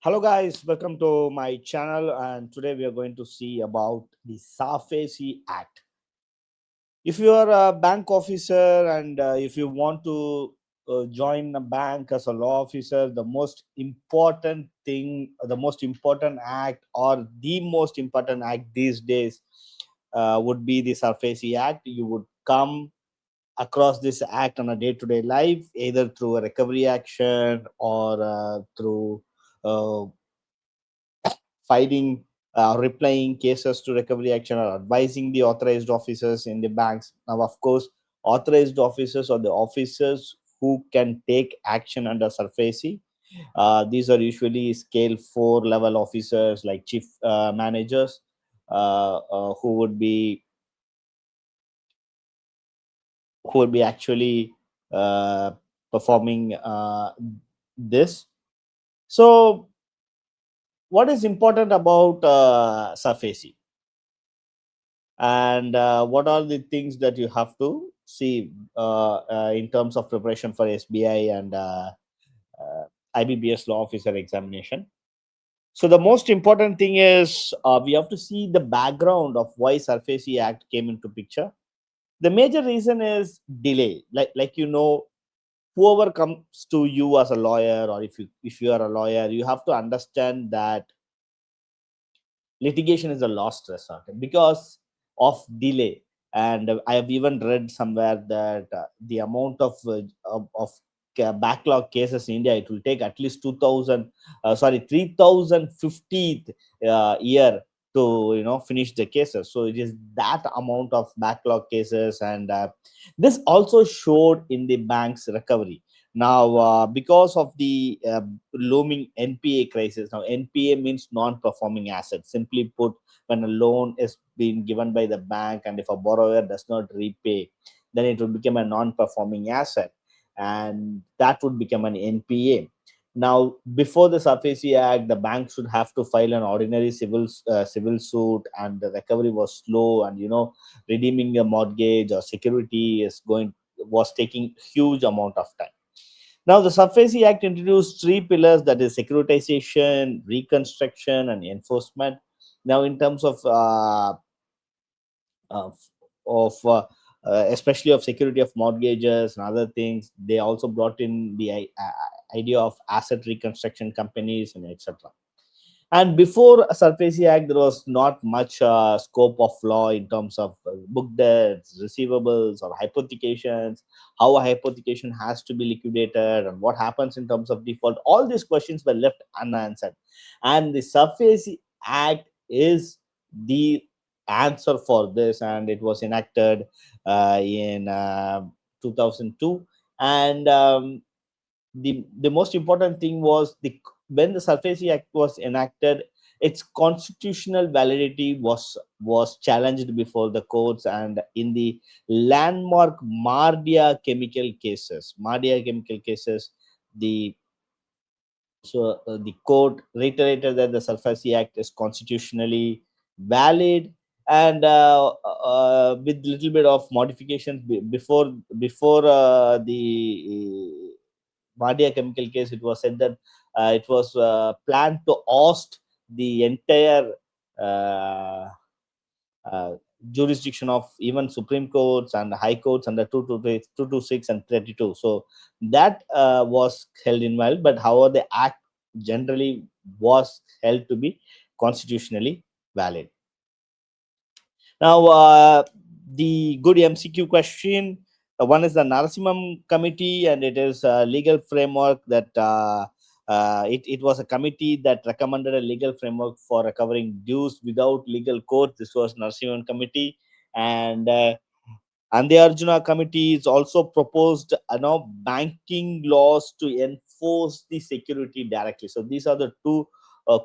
Hello guys, welcome to my channel, and today we are going to see about the SARFAESI Act. If you are a bank officer and if you want to join a bank as a law officer, the most important thing, the most important act or the most important act these days would be the SARFAESI Act. You would come across this act on a day-to-day life, either through a recovery action or through uh, filing, replying cases to recovery action, or advising the authorized officers in the banks. Now, of course, authorized officers are the officers who can take action under SARFAESI. These are usually scale 4 level officers like chief managers, who would be actually uh, performing this. So, what is important about SARFAESI? And what are the things that you have to see in terms of preparation for SBI and uh, IBPS law officer examination? So the most important thing is we have to see the background of why SARFAESI Act came into picture. The major reason is delay. Whoever comes to you as a lawyer, or if you are a lawyer, you have to understand that litigation is a last resort because of delay. And I have even read somewhere that the amount of backlog cases in India, it will take at least 2000 sorry 3050 year to finish the cases. So it is that amount of backlog cases, and this also showed in the bank's recovery. Now, because of the looming NPA crisis, now NPA means non-performing assets. Simply put, when a loan is being given by the bank and if a borrower does not repay, then it will become a non-performing asset, and that would become an NPA. Now, before the SARFAESI Act, the bank should have to file an ordinary civil suit, and the recovery was slow, and redeeming a mortgage or security was taking huge amount of time. Now, the SARFAESI Act introduced three pillars, that is securitization, reconstruction, and enforcement. Now, in terms of, of especially of security of mortgages and other things, they also brought in the idea of asset reconstruction companies and etc. And before SARFAESI Act, there was not much scope of law in terms of book debts, receivables, or hypothecations, how a hypothecation has to be liquidated, and what happens in terms of default. All these questions were left unanswered. And the SARFAESI Act is the answer for this, and it was enacted in 2002. And the most important thing was when the SARFAESI Act was enacted, its constitutional validity was challenged before the courts, and in the landmark Mardia chemical cases, the the court reiterated that the SARFAESI Act is constitutionally valid, and with little bit of modifications before the Mardia chemical case, it was said that it was planned to oust the entire uh, uh, jurisdiction of even Supreme Courts and High Courts under 226 and 32. So that was held invalid, but however, the Act generally was held to be constitutionally valid. Now, the good MCQ question. One is the Narasimham Committee, and it is a legal framework that it was a committee that recommended a legal framework for recovering dues without legal court. This was Narasimham Committee, and the Arjuna Committee is also proposed, banking laws to enforce the security directly. So these are the two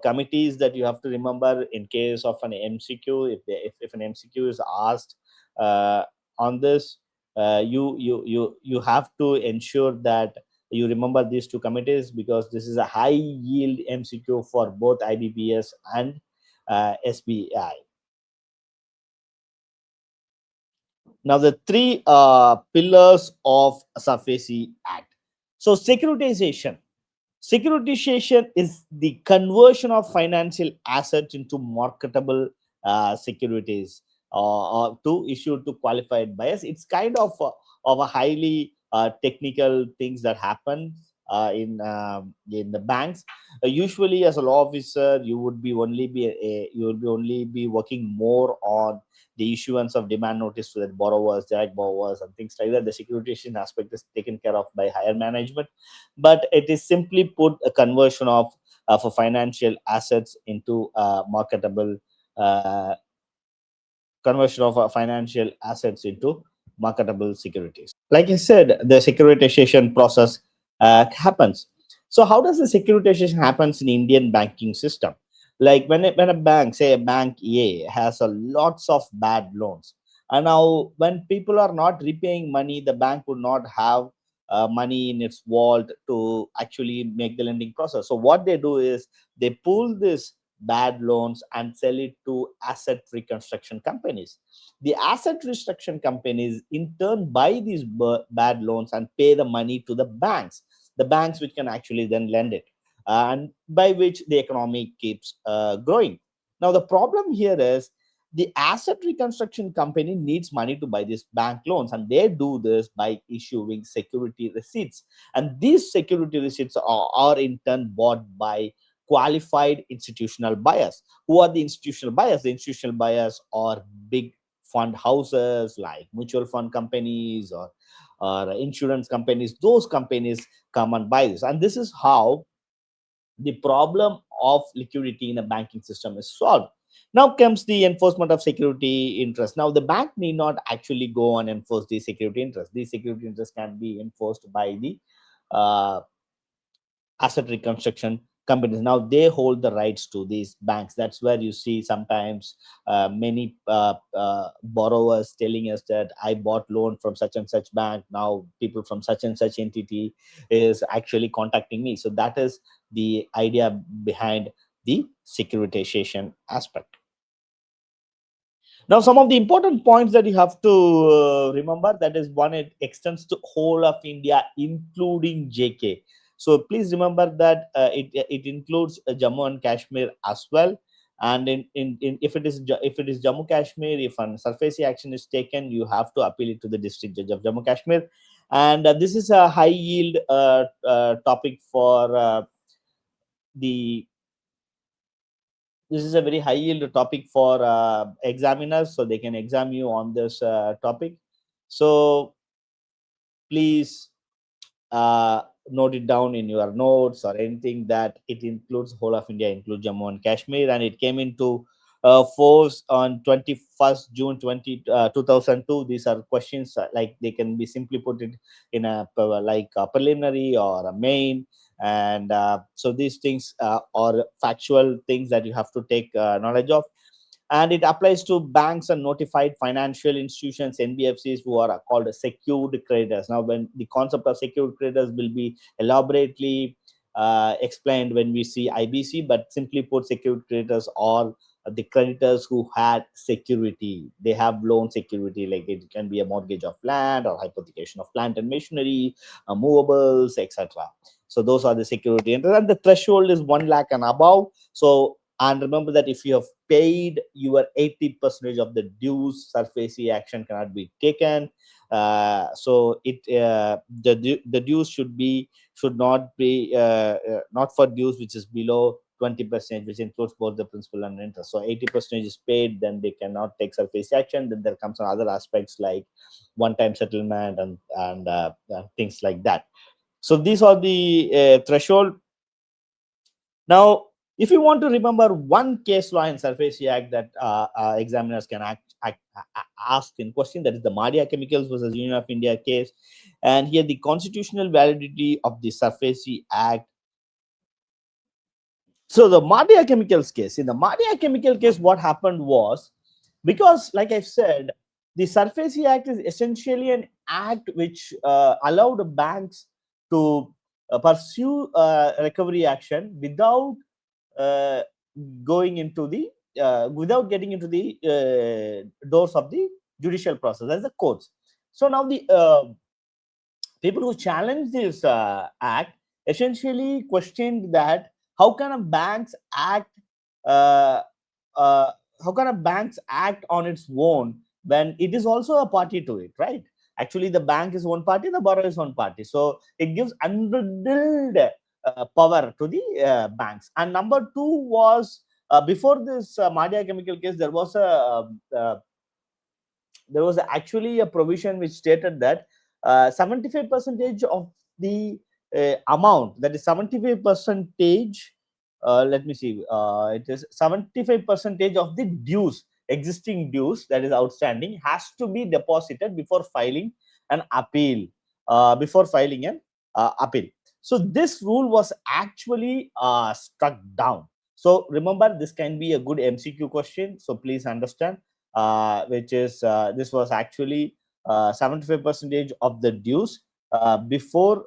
committees that you have to remember in case of an MCQ. If an MCQ is asked uh, on this, you have to ensure that you remember these two committees, because this is a high yield MCQ for both IBPS and SBI. Now, the three pillars of SARFAESI Act. So, securitization. Securitization is the conversion of financial assets into marketable securities, or to issue to qualified buyers. It's kind of a highly technical things that happen in the banks. Usually, as a law officer, you will be only be working more on the issuance of demand notice to the borrowers, direct borrowers, and things like that. The securitization aspect is taken care of by higher management, but it is simply put a conversion of for financial assets into marketable uh, conversion of financial assets into marketable securities. Like I said, the securitization process happens. So how does the securitization happens in Indian banking system? Like when a bank, say a bank A, has a lots of bad loans, and now when people are not repaying money, the bank would not have money in its vault to actually make the lending process. So what they do is they pull this bad loans and sell it to asset reconstruction companies. The asset reconstruction companies in turn buy these bad loans and pay the money to the banks which can actually then lend it, and by which the economy keeps growing. Now the problem here is the asset reconstruction company needs money to buy these bank loans, and they do this by issuing security receipts, and these security receipts are in turn bought by qualified institutional buyers. Who are the institutional buyers? The institutional buyers are big fund houses like mutual fund companies or insurance companies. Those companies come and buy this, and this is how the problem of liquidity in a banking system is solved. Now comes the enforcement of security interest. Now the bank need not actually go and enforce the security interest. The security interest can be enforced by the uh, asset reconstruction companies. Now they hold the rights to these banks. That's where you see sometimes many borrowers telling us that I bought loan from such and such bank. Now people from such and such entity is actually contacting me. So that is the idea behind the securitization aspect. Now, some of the important points that you have to remember, that is one, it extends to whole of India, including JK. So please remember that it includes Jammu and Kashmir as well. And if it is Jammu Kashmir, if an SARFAESI action is taken, you have to appeal it to the district judge of Jammu Kashmir. And this is a high yield topic for the this is a very high yield topic for examiners, so they can examine you on this topic. So please note it down in your notes or anything, that it includes whole of India, includes Jammu and Kashmir, and it came into force on 21st June 2002. These are questions like they can be simply put it in like a preliminary or a main, and so these things are factual things that you have to take knowledge of. And it applies to banks and notified financial institutions, NBFCs, who are called secured creditors. Now, when the concept of secured creditors will be elaborately explained when we see IBC, but simply put, secured creditors are the creditors who had security. They have loan security, like it can be a mortgage of land or hypothecation of plant and machinery, movables, etc. So those are the security, and the threshold is 1 lakh and above. So, and remember that if you have paid your 80% of the dues, SARFAESI action cannot be taken. So the dues should not be not for dues which is below 20%, which includes both the principal and interest. So 80% is paid, then they cannot take SARFAESI action. Then there comes on other aspects like one-time settlement and things like that. So these are the threshold. Now, if you want to remember one case law in SARFAESI Act that examiners can ask in question, that is the Mardia Chemicals versus Union of India case. And here the constitutional validity of the SARFAESI Act. So the Mardia Chemicals case, in the Mardia Chemical case, what happened was, because like I said, the SARFAESI Act is essentially an act which allowed banks to pursue recovery action without uh, going into the without getting into the doors of the judicial process as the courts. So now the people who challenge this act, essentially questioned that how can a banks act uh, uh, how can a banks act on its own when it is also a party to it, right? Actually, the bank is one party, the borrower is one party, so it gives unbridled power to the banks. And number two was, before this Mardia Chemical case, there was actually a provision which stated that 75 percentage of the amount, that is 75 percentage, let me see, it is 75 percentage of the dues, existing dues that is outstanding, has to be deposited before filing an appeal, appeal. So this rule was actually struck down. So remember, this can be a good MCQ question, so please understand, which is, this was actually 75 percentage of the dues before.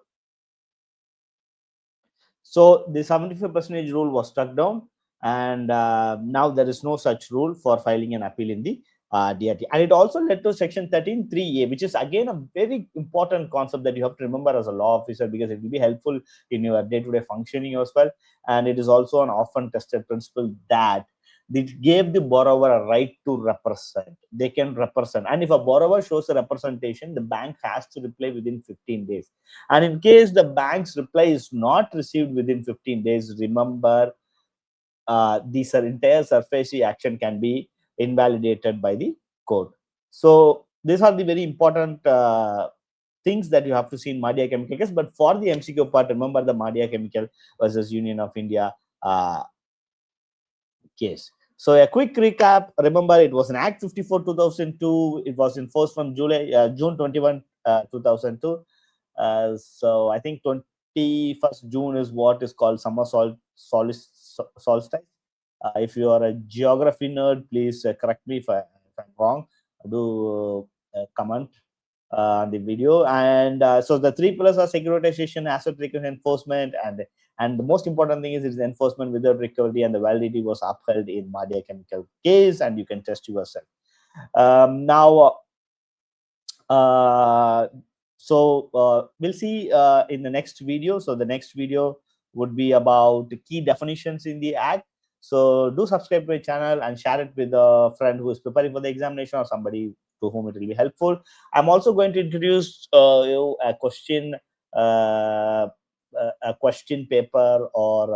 So the 75 percentage rule was struck down, and now there is no such rule for filing an appeal in the DRT. And it also led to section 13(3)(a), which is again a very important concept that you have to remember as a law officer, because it will be helpful in your day-to-day functioning as well. And it is also an often tested principle that it gave the borrower a right to represent. They can represent, and if a borrower shows a representation, the bank has to reply within 15 days. And in case the bank's reply is not received within 15 days, remember, this entire SARFAESI action can be invalidated by the court. So these are the very important things that you have to see in Mardia Chemical case. But for the MCQ part, remember the Mardia Chemical versus Union of India case. So a quick recap. Remember, it was an Act 54 2002. It was enforced from June 21 2002. So I think 21st June is what is called summer solstice. If you are a geography nerd, please correct me if I'm wrong. Do comment on the video. And so the three pillars are securitization, asset recovery, enforcement, and the most important thing is enforcement without recovery, and the validity was upheld in Mardia Chemical case, and you can test yourself. Now, we'll see in the next video. So the next video would be about the key definitions in the Act. So do subscribe to my channel and share it with a friend who is preparing for the examination or somebody to whom it will be helpful. I'm also going to introduce you a question paper or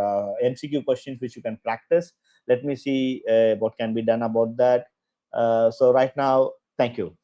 MCQ questions which you can practice. Let me see what can be done about that. So right now, thank you.